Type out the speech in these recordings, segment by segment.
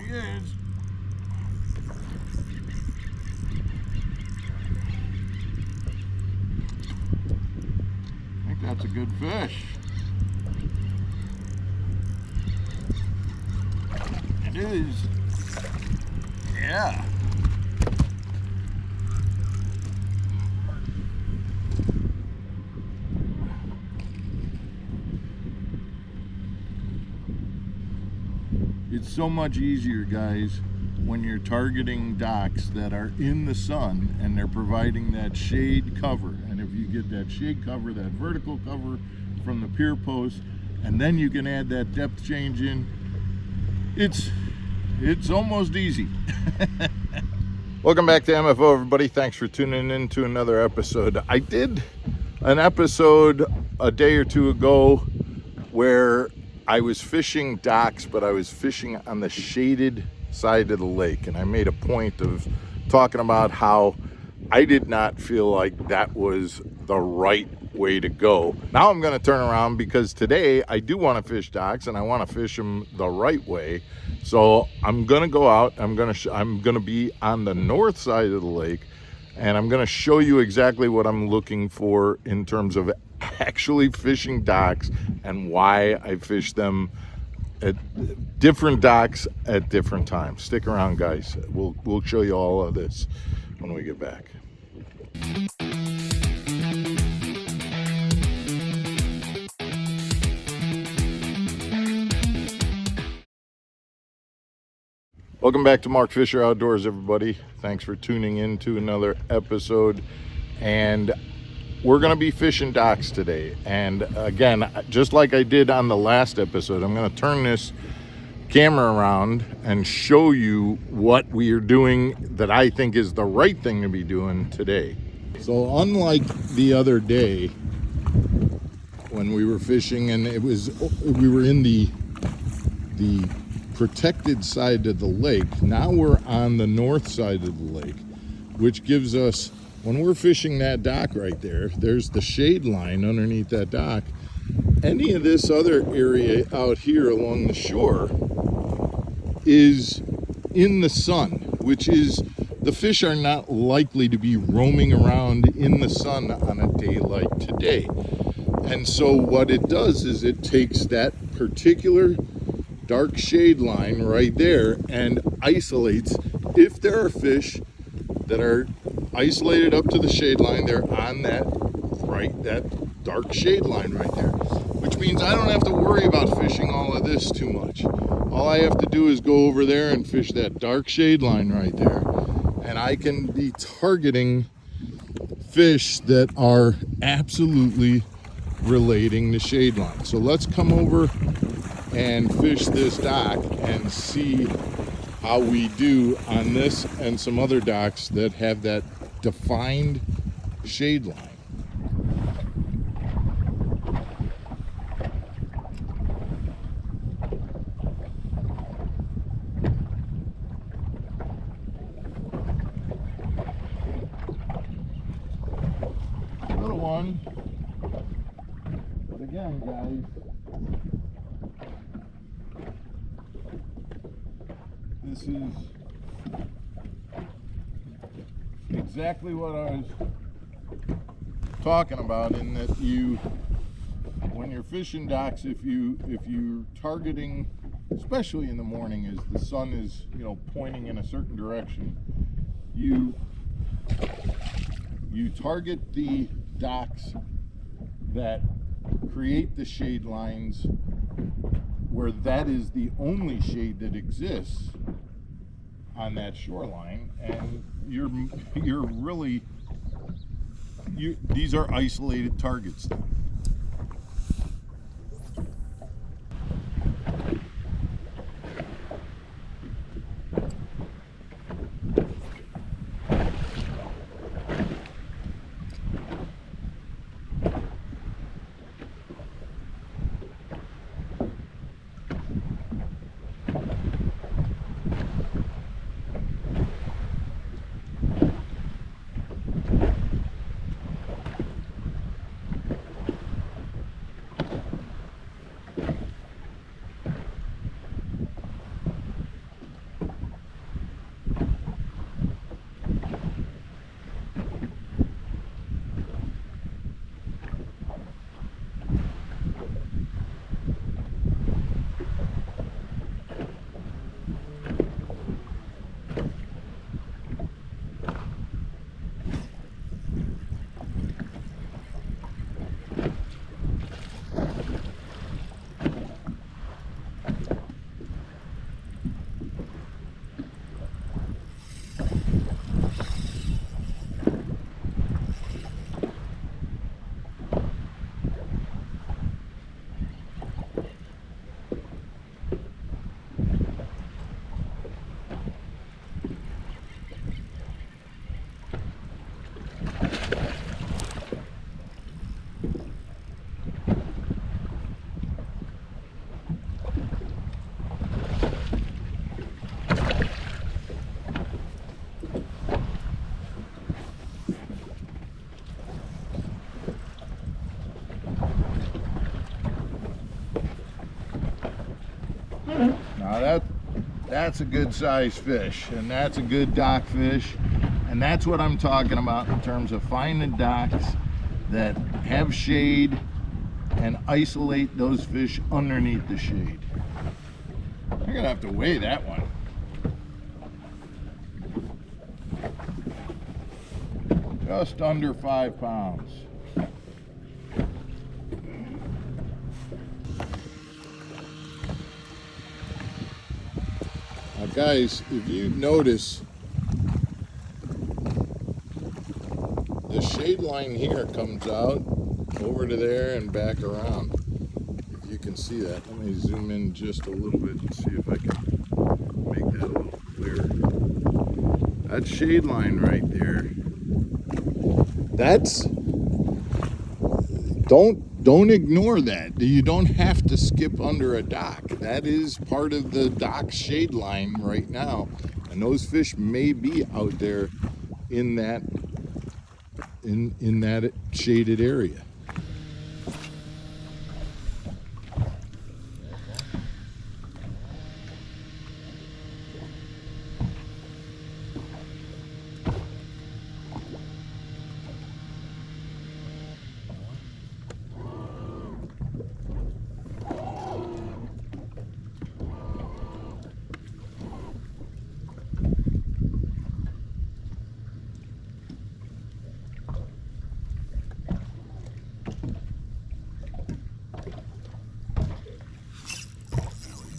he is. I think that's a good fish. It is. Yeah. It's so much easier, guys, when you're targeting docks that are in the sun and they're providing that shade cover. And if you get that shade cover, that vertical cover from the pier post, and then you can add that depth change in, it's almost easy. Welcome back to MFO, everybody. Thanks for tuning in to another episode. I did an episode a day or two ago where I was fishing docks, but I was fishing on the shaded side of the lake. And I made a point of talking about how I did not feel like that was the right way to go. Now I'm going to turn around because today I do want to fish docks and I want to fish them the right way. So I'm going to go out. I'm going to be on the north side of the lake, and I'm going to show you exactly what I'm looking for in terms of actually fishing docks and why I fish them at different docks at different times. Stick around, guys. We'll show you all of this when we get back. Welcome back to Mark Fisher Outdoors, everybody. Thanks for tuning in to another episode. And we're going to be fishing docks today. And again, just like I did on the last episode, I'm going to turn this camera around and show you what we are doing that I think is the right thing to be doing today. So unlike the other day when we were fishing and we were in the protected side of the lake, now we're on the north side of the lake, which gives us, when we're fishing that dock right there, there's the shade line underneath that dock. Any of this other area out here along the shore is in the sun, which is, the fish are not likely to be roaming around in the sun on a day like today. And so what it does is it takes that particular dark shade line right there and isolates. If there are fish that are isolated up to the shade line, they're on that dark shade line right there, which means I don't have to worry about fishing all of this too much. All I have to do is go over there and fish that dark shade line right there, and I can be targeting fish that are absolutely relating the shade line. So let's come over and fish this dock and see how we do on this and some other docks that have that defined shade line. Little one, but again, guys, this is exactly what I was talking about, in that when you're fishing docks, if you're targeting, especially in the morning as the sun is, pointing in a certain direction, you target the docks that create the shade lines where that is the only shade that exists on that shoreline, and these are isolated targets. Now that's a good size fish, and that's a good dock fish, and that's what I'm talking about in terms of finding docks that have shade and isolate those fish underneath the shade. I'm gonna have to weigh that one. Just under 5 pounds. Now guys, if you notice, the shade line here comes out over to there and back around. If you can see that. Let me zoom in just a little bit and see if I can make that a little clearer. That shade line right there, that's, don't ignore that. You don't have to skip under a dock. That is part of the dock shade line right now, and those fish may be out there in that shaded area.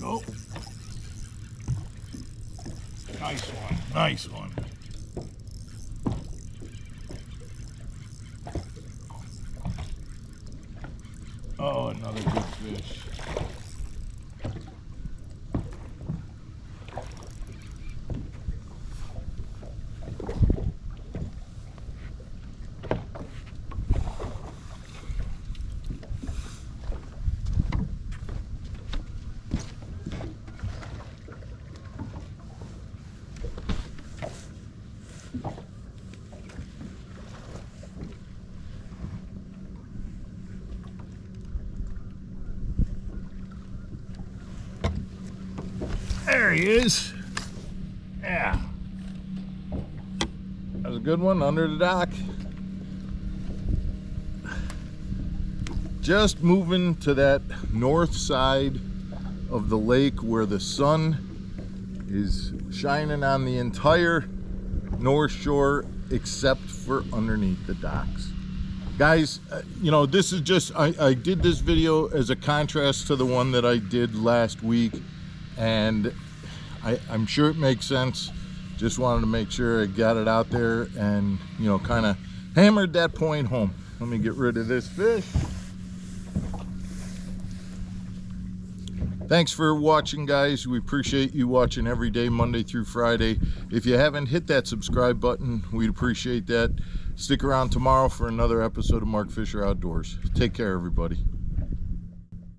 Oh, nice one, nice one. Oh, another good fish. There he is. Yeah. That was a good one under the dock. Just moving to that north side of the lake where the sun is shining on the entire north shore except for underneath the docks. Guys, you know, this is just, I did this video as a contrast to the one that I did last week, and I'm sure it makes sense. Just wanted to make sure I got it out there and, you know, kind of hammered that point home. Let me get rid of this fish. Thanks for watching, guys. We appreciate you watching every day, Monday through Friday. If you haven't hit that subscribe button, we'd appreciate that. Stick around tomorrow for another episode of Mark Fisher Outdoors. Take care, everybody.